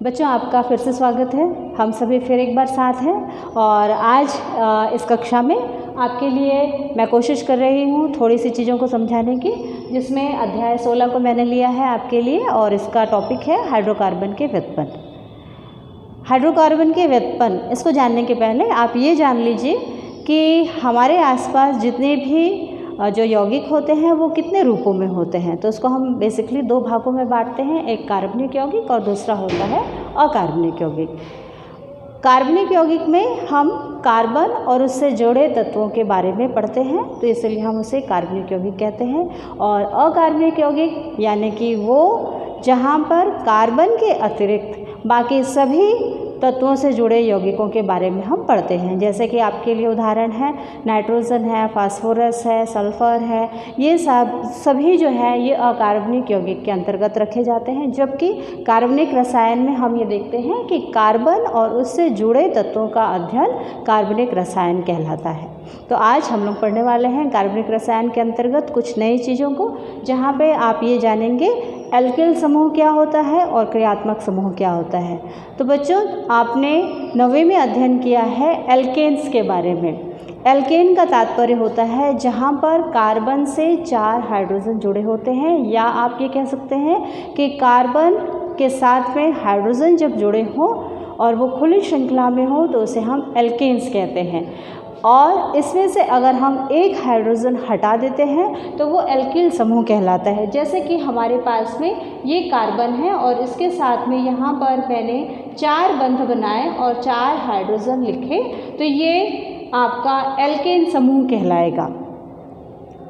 बच्चों, आपका फिर से स्वागत है। हम सभी फिर एक बार साथ हैं और आज इस कक्षा में आपके लिए मैं कोशिश कर रही हूँ थोड़ी सी चीज़ों को समझाने की, जिसमें अध्याय 16 को मैंने लिया है आपके लिए और इसका टॉपिक है हाइड्रोकार्बन के व्युत्पन्न। हाइड्रोकार्बन के व्युत्पन्न, इसको जानने के पहले आप ये जान लीजिए कि हमारे आसपास जितने भी जो यौगिक होते हैं वो कितने रूपों में होते हैं। तो इसको हम बेसिकली दो भागों में बांटते हैं, एक कार्बनिक यौगिक और दूसरा होता है अकार्बनिक यौगिक। कार्बनिक यौगिक में हम कार्बन और उससे जुड़े तत्वों के बारे में पढ़ते हैं, तो इसलिए हम उसे कार्बनिक यौगिक कहते हैं। और अकार्बनिक यौगिक यानी कि वो जहाँ पर कार्बन के अतिरिक्त बाकी सभी तत्वों से जुड़े यौगिकों के बारे में हम पढ़ते हैं। जैसे कि आपके लिए उदाहरण है नाइट्रोजन है, फास्फोरस है, सल्फर है, ये सभी जो है ये अकार्बनिक यौगिक के अंतर्गत रखे जाते हैं। जबकि कार्बनिक रसायन में हम ये देखते हैं कि कार्बन और उससे जुड़े तत्वों का अध्ययन कार्बनिक रसायन कहलाता है। तो आज हम लोग पढ़ने वाले हैं कार्बनिक रसायन के अंतर्गत कुछ नई चीज़ों को, जहाँ पे आप ये जानेंगे एल्किल समूह क्या होता है और क्रियात्मक समूह क्या होता है। तो बच्चों, आपने 9वीं में अध्ययन किया है एल्केन्स के बारे में। एल्केन का तात्पर्य होता है जहाँ पर कार्बन से 4 हाइड्रोजन जुड़े होते हैं, या आप ये कह सकते हैं कि कार्बन के साथ में हाइड्रोजन जब जुड़े हों और वो खुली श्रृंखला में हो तो उसे हम एल्केन्स कहते हैं। और इसमें से अगर हम एक हाइड्रोजन हटा देते हैं तो वो एल्किल समूह कहलाता है। जैसे कि हमारे पास में ये कार्बन है और इसके साथ में यहाँ पर मैंने 4 बंध बनाए और 4 हाइड्रोजन लिखे, तो ये आपका एल्केन समूह कहलाएगा।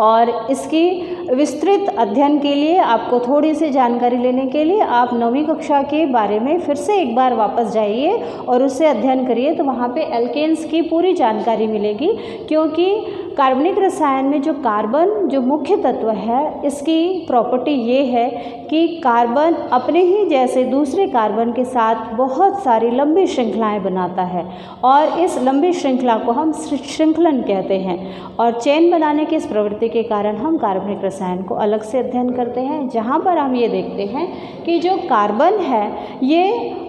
और इसकी विस्तृत अध्ययन के लिए आपको थोड़ी सी जानकारी लेने के लिए आप 9वीं कक्षा के बारे में फिर से एक बार वापस जाइए और उससे अध्ययन करिए, तो वहाँ पे एल्केन्स की पूरी जानकारी मिलेगी। क्योंकि कार्बनिक रसायन में जो कार्बन जो मुख्य तत्व है, इसकी प्रॉपर्टी ये है कि कार्बन अपने ही जैसे दूसरे कार्बन के साथ बहुत सारी लंबी श्रृंखलाएं बनाता है और इस लंबी श्रृंखला को हम श्रृंखलन कहते हैं। और चेन बनाने की इस प्रवृत्ति के कारण हम कार्बनिक रसायन को अलग से अध्ययन करते हैं, जहाँ पर हम ये देखते हैं कि जो कार्बन है ये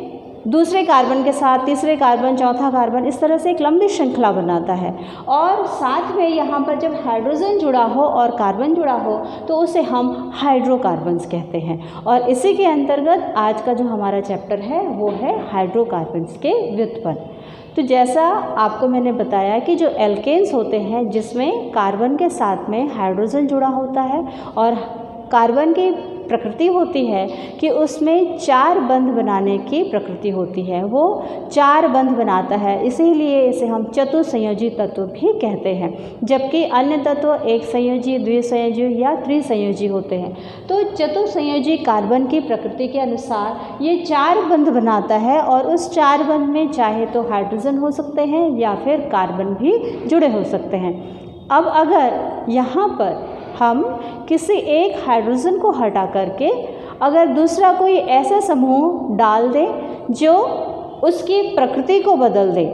दूसरे कार्बन के साथ तीसरे कार्बन, चौथा कार्बन, इस तरह से एक लंबी श्रृंखला बनाता है। और साथ में यहाँ पर जब हाइड्रोजन जुड़ा हो और कार्बन जुड़ा हो तो उसे हम हाइड्रोकार्बन्स कहते हैं। और इसी के अंतर्गत आज का जो हमारा चैप्टर है वो है हाइड्रोकार्बन्स के व्युत्पन्न। तो जैसा आपको मैंने बताया कि जो एल्केन्स होते हैं जिसमें कार्बन के साथ में हाइड्रोजन जुड़ा होता है और कार्बन की प्रकृति होती है कि उसमें 4 बंध बनाने की प्रकृति होती है, वो 4 बंध बनाता है, इसीलिए इसे हम चतुसंयोजी तत्व भी कहते हैं। जबकि अन्य तत्व एक संयोजी, द्विसंयोजी या त्रिसंयोजी होते हैं। तो चतुसंयोजी कार्बन की प्रकृति के अनुसार ये 4 बंध बनाता है और उस 4 बंध में चाहे तो हाइड्रोजन हो सकते हैं या फिर कार्बन भी जुड़े हो सकते हैं। अब अगर यहाँ पर हम किसी एक हाइड्रोजन को हटा करके अगर दूसरा कोई ऐसा समूह डाल दें जो उसकी प्रकृति को बदल दे,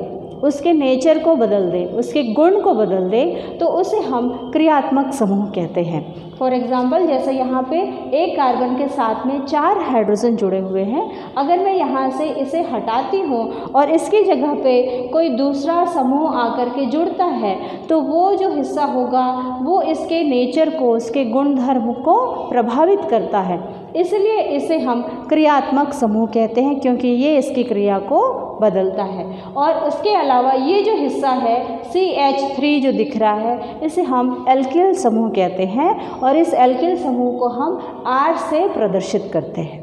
उसके नेचर को बदल दे, उसके गुण को बदल दे, तो उसे हम क्रियात्मक समूह कहते हैं। फॉर एग्जाम्पल, जैसे यहाँ पे एक कार्बन के साथ में 4 हाइड्रोजन जुड़े हुए हैं, अगर मैं यहाँ से इसे हटाती हूँ और इसकी जगह पे कोई दूसरा समूह आकर के जुड़ता है तो वो जो हिस्सा होगा वो इसके नेचर को, उसके गुण धर्म को प्रभावित करता है। इसलिए इसे हम क्रियात्मक समूह कहते हैं, क्योंकि ये इसकी क्रिया को बदलता है। और उसके अलावा ये जो हिस्सा है CH3 जो दिख रहा है, इसे हम एल्किल समूह कहते हैं और इस एल्किल समूह को हम R से प्रदर्शित करते हैं।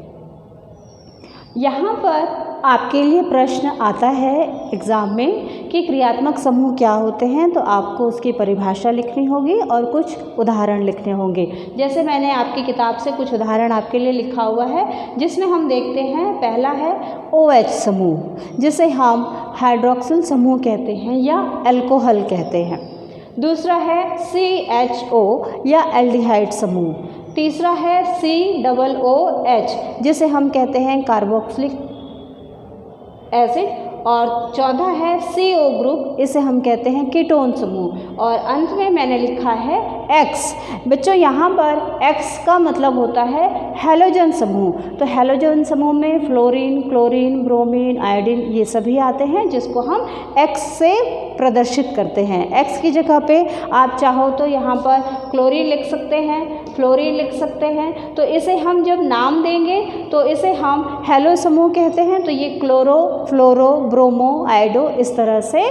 यहाँ पर आपके लिए प्रश्न आता है एग्ज़ाम में कि क्रियात्मक समूह क्या होते हैं, तो आपको उसकी परिभाषा लिखनी होगी और कुछ उदाहरण लिखने होंगे। जैसे मैंने आपकी किताब से कुछ उदाहरण आपके लिए लिखा हुआ है, जिसमें हम देखते हैं पहला है OH समूह, जिसे हम हाइड्रोक्सिल समूह कहते हैं या अल्कोहल कहते हैं। दूसरा है CHO या एल्डिहाइड समूह। तीसरा है COOH, जिसे हम कहते हैं कार्बोक्सिलिक एसिड। और चौथा है CO ग्रुप, इसे हम कहते हैं कीटोन समूह। और अंत में मैंने लिखा है X। बच्चों यहाँ पर X का मतलब होता है हैलोजन समूह। तो हैलोजन समूह में फ्लोरीन, क्लोरीन, ब्रोमीन, आयोडीन ये सभी आते हैं, जिसको हम X से प्रदर्शित करते हैं। X की जगह पे आप चाहो तो यहाँ पर क्लोरीन लिख सकते हैं, फ्लोरीन लिख सकते हैं। तो इसे हम जब नाम देंगे तो इसे हम हैलो समूह कहते हैं। तो ये क्लोरो, फ्लोरो, ब्रोमो, आयोडो इस तरह से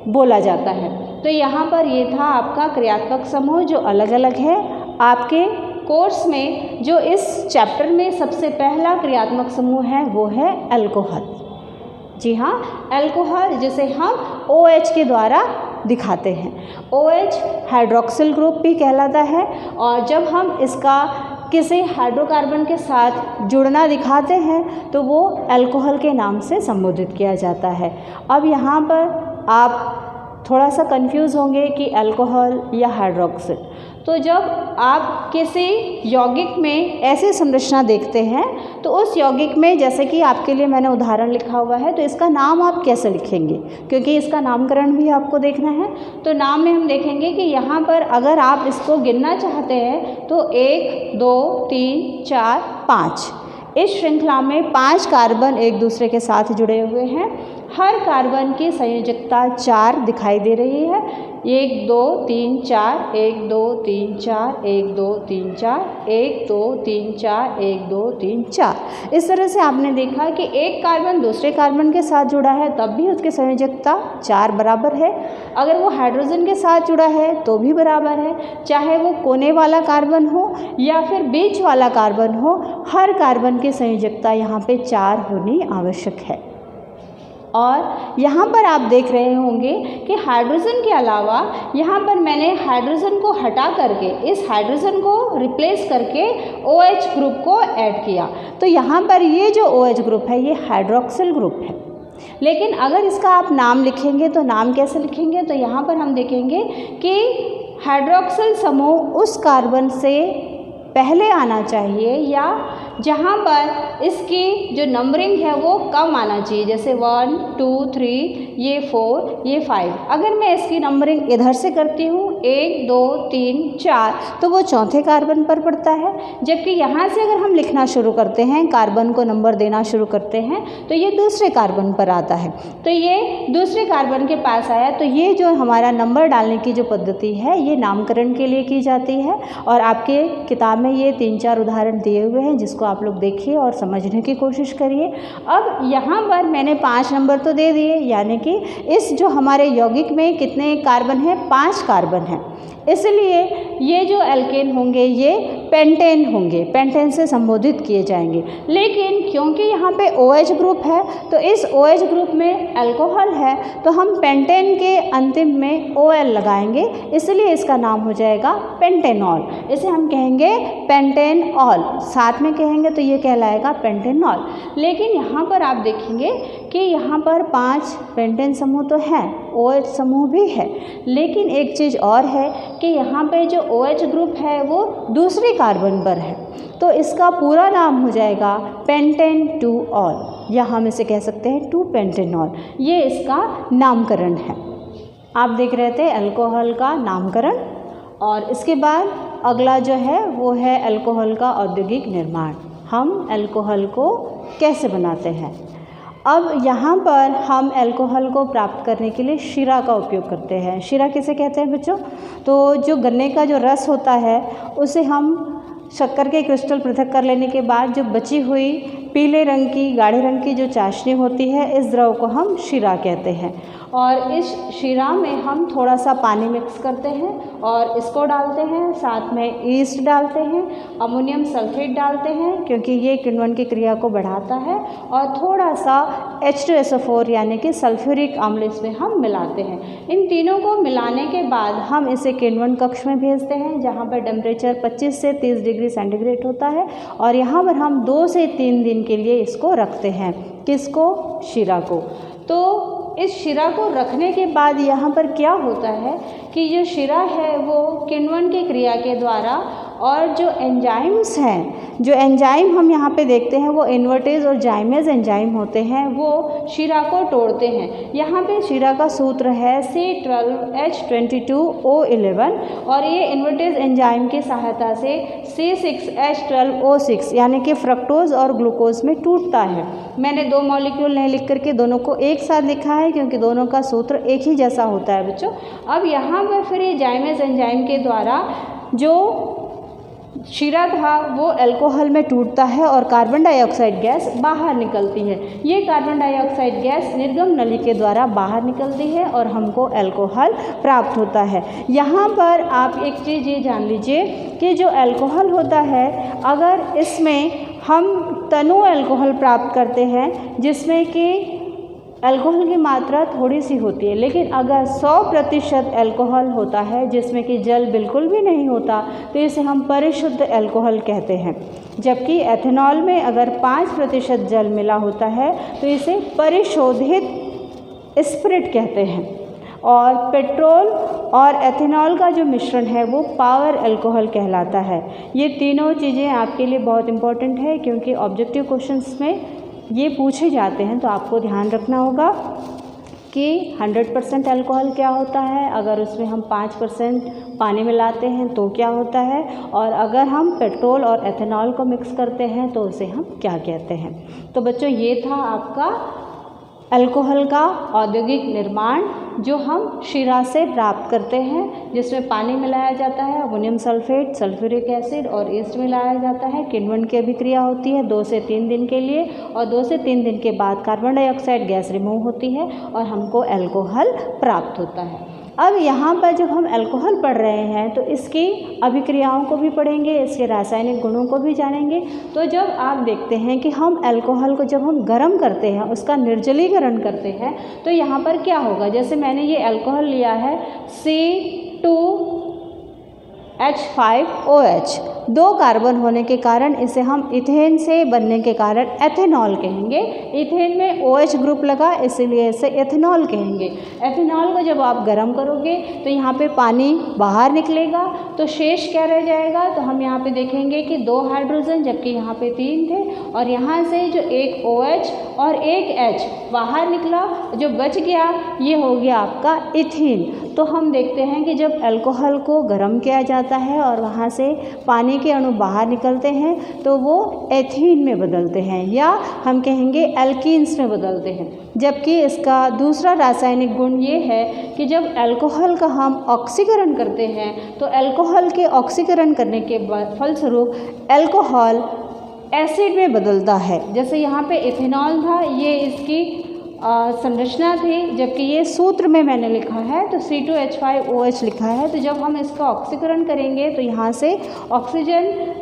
बोला जाता है। तो यहाँ पर ये था आपका क्रियात्मक समूह जो अलग अलग है। आपके कोर्स में जो इस चैप्टर में सबसे पहला क्रियात्मक समूह है वो है अल्कोहल। जी हाँ, अल्कोहल जिसे हम OH के द्वारा दिखाते हैं। OH हाइड्रोक्सिल ग्रुप भी कहलाता है। और जब हम इसका किसी हाइड्रोकार्बन के साथ जुड़ना दिखाते हैं तो वो अल्कोहल के नाम से संबोधित किया जाता है। अब यहाँ पर आप थोड़ा सा कंफ्यूज होंगे कि अल्कोहल या हाइड्रोक्सिल। तो जब आप किसी यौगिक में ऐसी संरचना देखते हैं तो उस यौगिक में, जैसे कि आपके लिए मैंने उदाहरण लिखा हुआ है, तो इसका नाम आप कैसे लिखेंगे, क्योंकि इसका नामकरण भी आपको देखना है। तो नाम में हम देखेंगे कि यहाँ पर अगर आप इसको गिनना चाहते हैं तो 1, 2, 3, 4, 5 इस श्रृंखला में 5 कार्बन एक दूसरे के साथ जुड़े हुए हैं। हर कार्बन की संयोजकता 4 दिखाई दे रही है। 1 2 3 4, 1 2 3 4, 1 2 3 4, 1 2 3 4, 1 2 3 4। इस तरह से आपने देखा कि एक कार्बन दूसरे कार्बन के साथ जुड़ा है तब भी उसकी संयोजकता 4 बराबर है। अगर वो हाइड्रोजन के साथ जुड़ा है तो भी बराबर है, चाहे वो कोने वाला कार्बन हो या फिर बीच वाला कार्बन हो, हर कार्बन की संयोजकता यहाँ पे 4 होनी आवश्यक है। और यहाँ पर आप देख रहे होंगे कि हाइड्रोजन के अलावा यहाँ पर मैंने हाइड्रोजन को हटा करके इस हाइड्रोजन को रिप्लेस करके OH ग्रुप को ऐड किया। तो यहाँ पर ये जो OH ग्रुप है ये हाइड्रोक्सिल ग्रुप है। लेकिन अगर इसका आप नाम लिखेंगे तो नाम कैसे लिखेंगे, तो यहाँ पर हम देखेंगे कि हाइड्रोक्सिल समूह उस कार्बन से पहले आना चाहिए या जहाँ पर इसकी जो नंबरिंग है वो कम आना चाहिए, जैसे 1 2 3, ये 4, ये 5। अगर मैं इसकी नंबरिंग इधर से करती हूँ 1 2 3 4 तो वो चौथे कार्बन पर पड़ता है। जबकि यहाँ से अगर हम लिखना शुरू करते हैं, कार्बन को नंबर देना शुरू करते हैं, तो ये दूसरे कार्बन पर आता है। तो ये दूसरे कार्बन के पास आया। तो ये जो हमारा नंबर डालने की जो पद्धति है ये नामकरण के लिए की जाती है। और आपके किताब में ये 3-4 उदाहरण दिए हुए हैं, जिसको आप लोग देखिए और समझने की कोशिश करिए। अब यहाँ पर मैंने 5 नंबर तो दे दिए, यानी कि इस जो हमारे यौगिक में कितने कार्बन हैं, 5 कार्बन हैं। इसलिए ये जो एल्केन होंगे ये पेंटेन होंगे, पेंटेन से संबोधित किए जाएंगे। लेकिन क्योंकि यहाँ पे OH ग्रुप है तो इस OH ग्रुप में अल्कोहल है तो हम पेंटेन के अंतिम में OL लगाएंगे, इसलिए इसका नाम हो जाएगा पेंटेनॉल। इसे हम कहेंगे पेंटेनॉल, साथ में कहेंगे तो ये कहलाएगा पेंटेनॉल। लेकिन यहाँ पर आप देखेंगे कि यहाँ पर 5 पेंटेन समूह तो हैं, OH समूह भी है, लेकिन एक चीज़ और है कि यहाँ पे जो OH ग्रुप है वो दूसरे कार्बन पर है, तो इसका पूरा नाम हो जाएगा पेंटेन-2-ऑल, या हम इसे कह सकते हैं 2-पेंटेनॉल। ये इसका नामकरण है। आप देख रहे थे अल्कोहल का नामकरण। और इसके बाद अगला जो है वो है अल्कोहल का औद्योगिक निर्माण। हम अल्कोहल को कैसे बनाते हैं। अब यहाँ पर हम अल्कोहल को प्राप्त करने के लिए शीरा का उपयोग करते हैं। शीरा किसे कहते हैं बच्चों? तो जो गन्ने का जो रस होता है उसे हम शक्कर के क्रिस्टल पृथक कर लेने के बाद जो बची हुई पीले रंग की, गाढ़े रंग की जो चाशनी होती है, इस द्रव को हम शीरा कहते हैं। और इस शीरा में हम थोड़ा सा पानी मिक्स करते हैं और इसको डालते हैं, साथ में ईस्ट डालते हैं, अमोनियम सल्फेट डालते हैं क्योंकि ये किण्वन की क्रिया को बढ़ाता है, और थोड़ा सा H2SO4 यानी कि सल्फ्यूरिक अम्ल इसमें हम मिलाते हैं। इन तीनों को मिलाने के बाद हम इसे किण्वन कक्ष में भेजते हैं जहाँ पर टेम्परेचर 25 से 30 डिग्री सेंटीग्रेड होता है, और यहाँ पर हम 2 से 3 दिन के लिए इसको रखते हैं। किसको? शीरा को। तो इस शीरा को रखने के बाद यहाँ पर क्या होता है कि जो शीरा है वो किण्वन की क्रिया के द्वारा और जो एंजाइम्स हैं, जो एंजाइम हम यहाँ पे देखते हैं वो इन्वर्टेज और जाइमेज एंजाइम होते हैं, वो शीरा को तोड़ते हैं। यहाँ पे शीरा का सूत्र है C12H22O11 और ये इन्वर्टेज एंजाइम की सहायता से C6H12O6 यानी कि फ्रक्टोज और ग्लूकोज में टूटता है। मैंने दो मॉलिक्यूल नहीं लिख करके दोनों को एक साथ लिखा है क्योंकि दोनों का सूत्र एक ही जैसा होता है बच्चों। अब यहाँ पर फिर ये जाइमेज एंजाइम के द्वारा जो शीरा था वो अल्कोहल में टूटता है और कार्बन डाइऑक्साइड गैस बाहर निकलती है। ये कार्बन डाइऑक्साइड गैस निर्गम नली के द्वारा बाहर निकलती है और हमको अल्कोहल प्राप्त होता है। यहाँ पर आप एक चीज़ ये जान लीजिए कि जो अल्कोहल होता है, अगर इसमें हम तनु अल्कोहल प्राप्त करते हैं जिसमें कि अल्कोहल की मात्रा थोड़ी सी होती है, लेकिन अगर 100% अल्कोहल होता है जिसमें कि जल बिल्कुल भी नहीं होता तो इसे हम परिशुद्ध अल्कोहल कहते हैं। जबकि एथेनॉल में अगर 5% जल मिला होता है तो इसे परिशोधित स्पिरिट कहते हैं। और पेट्रोल और एथेनॉल का जो मिश्रण है वो पावर अल्कोहल कहलाता है। ये तीनों चीज़ें आपके लिए बहुत इम्पॉर्टेंट है क्योंकि ऑब्जेक्टिव क्वेश्चंस में ये पूछे जाते हैं, तो आपको ध्यान रखना होगा कि 100% अल्कोहल क्या होता है, अगर उसमें हम 5% पानी मिलाते हैं तो क्या होता है, और अगर हम पेट्रोल और एथेनॉल को मिक्स करते हैं तो उसे हम क्या कहते हैं। तो बच्चों ये था आपका अल्कोहल का औद्योगिक निर्माण जो हम शीरा से प्राप्त करते हैं, जिसमें पानी मिलाया जाता है, अमोनियम सल्फेट, सल्फ्यूरिक एसिड और ईस्ट मिलाया जाता है। किण्वन की अभिक्रिया होती है 2 से 3 दिन के लिए और 2 से 3 दिन के बाद कार्बन डाइऑक्साइड गैस रिमूव होती है और हमको अल्कोहल प्राप्त होता है। अब यहाँ पर जब हम अल्कोहल पढ़ रहे हैं तो इसकी अभिक्रियाओं को भी पढ़ेंगे, इसके रासायनिक गुणों को भी जानेंगे। तो जब आप देखते हैं कि हम अल्कोहल को जब हम गर्म करते हैं, उसका निर्जलीकरण करते हैं, तो यहाँ पर क्या होगा, जैसे मैंने ये अल्कोहल लिया है C2H5OH, 2 कार्बन होने के कारण इसे हम इथेन से बनने के कारण एथेनॉल कहेंगे। इथेन में OH ग्रुप लगा इसीलिए इसे एथेनॉल कहेंगे। एथेनॉल को जब आप गर्म करोगे तो यहाँ पे पानी बाहर निकलेगा, तो शेष क्या रह जाएगा, तो हम यहाँ पे देखेंगे कि 2 हाइड्रोजन जबकि यहाँ पे 3 थे और यहाँ से जो एक OH और एक H बाहर निकला, जो बच गया ये हो गया आपका इथेन। तो हम देखते हैं कि जब अल्कोहल को गर्म किया जाता है और वहाँ से पानी के अणु बाहर निकलते हैं तो वो एथीन में बदलते हैं या हम कहेंगे एल्कीन्स में बदलते हैं। जबकि इसका दूसरा रासायनिक गुण ये है कि जब अल्कोहल का हम ऑक्सीकरण करते हैं तो अल्कोहल के ऑक्सीकरण करने के फलस्वरूप अल्कोहल एसिड में बदलता है। जैसे यहाँ पे इथेनॉल था, ये इसकी संरचना थी, जबकि ये सूत्र में मैंने लिखा है तो C2H5OH लिखा है। तो जब हम इसका ऑक्सीकरण करेंगे तो यहाँ से ऑक्सीजन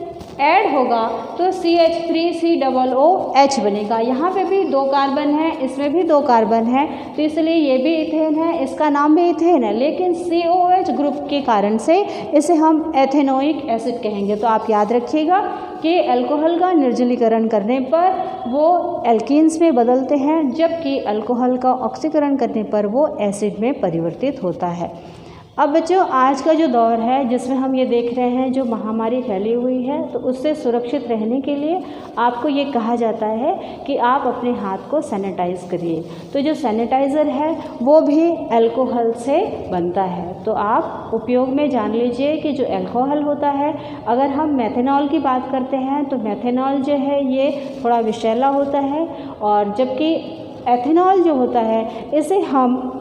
ऐड होगा तो CH3COOH बनेगा। यहाँ पे भी 2 कार्बन है, इसमें भी 2 कार्बन है, तो इसलिए ये भी इथेन है, इसका नाम भी इथेन है, लेकिन COOH ग्रुप के कारण से इसे हम एथेनोइक एसिड कहेंगे। तो आप याद रखिएगा कि अल्कोहल का निर्जलीकरण करने पर वो एल्कीन्स में बदलते हैं, जबकि अल्कोहल का ऑक्सीकरण करने पर वो एसिड में परिवर्तित होता है। अब बच्चों आज का जो दौर है जिसमें हम ये देख रहे हैं जो महामारी फैली हुई है, तो उससे सुरक्षित रहने के लिए आपको ये कहा जाता है कि आप अपने हाथ को सैनिटाइज़ करिए। तो जो सैनिटाइज़र है वो भी अल्कोहल से बनता है। तो आप उपयोग में जान लीजिए कि जो अल्कोहल होता है, अगर हम मेथेनॉल की बात करते हैं तो मेथेनॉल जो है ये थोड़ा विषैला होता है, और जबकि एथेनॉल जो होता है इसे हम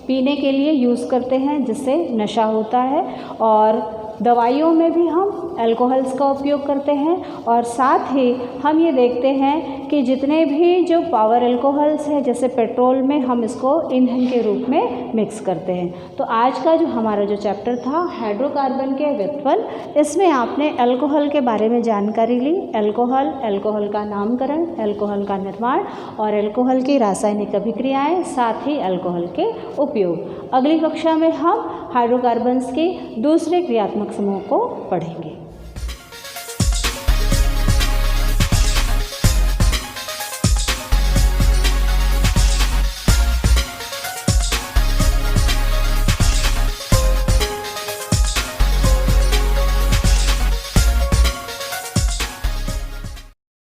पीने के लिए यूज़ करते हैं जिससे नशा होता है, और दवाइयों में भी हम अल्कोहल्स का उपयोग करते हैं। और साथ ही हम ये देखते हैं कि जितने भी जो पावर अल्कोहल्स हैं जैसे पेट्रोल में हम इसको ईंधन के रूप में मिक्स करते हैं। तो आज का जो हमारा जो चैप्टर था हाइड्रोकार्बन के व्युत्पन्न, इसमें आपने अल्कोहल के बारे में जानकारी ली, अल्कोहल, अल्कोहल का नामकरण, अल्कोहल का निर्माण और अल्कोहल की रासायनिक अभिक्रियाएँ, साथ ही अल्कोहल के उपयोग। अगली कक्षा में हम हाइड्रोकार्बन्स के दूसरे क्रियात्मक समूह को पढ़ेंगे।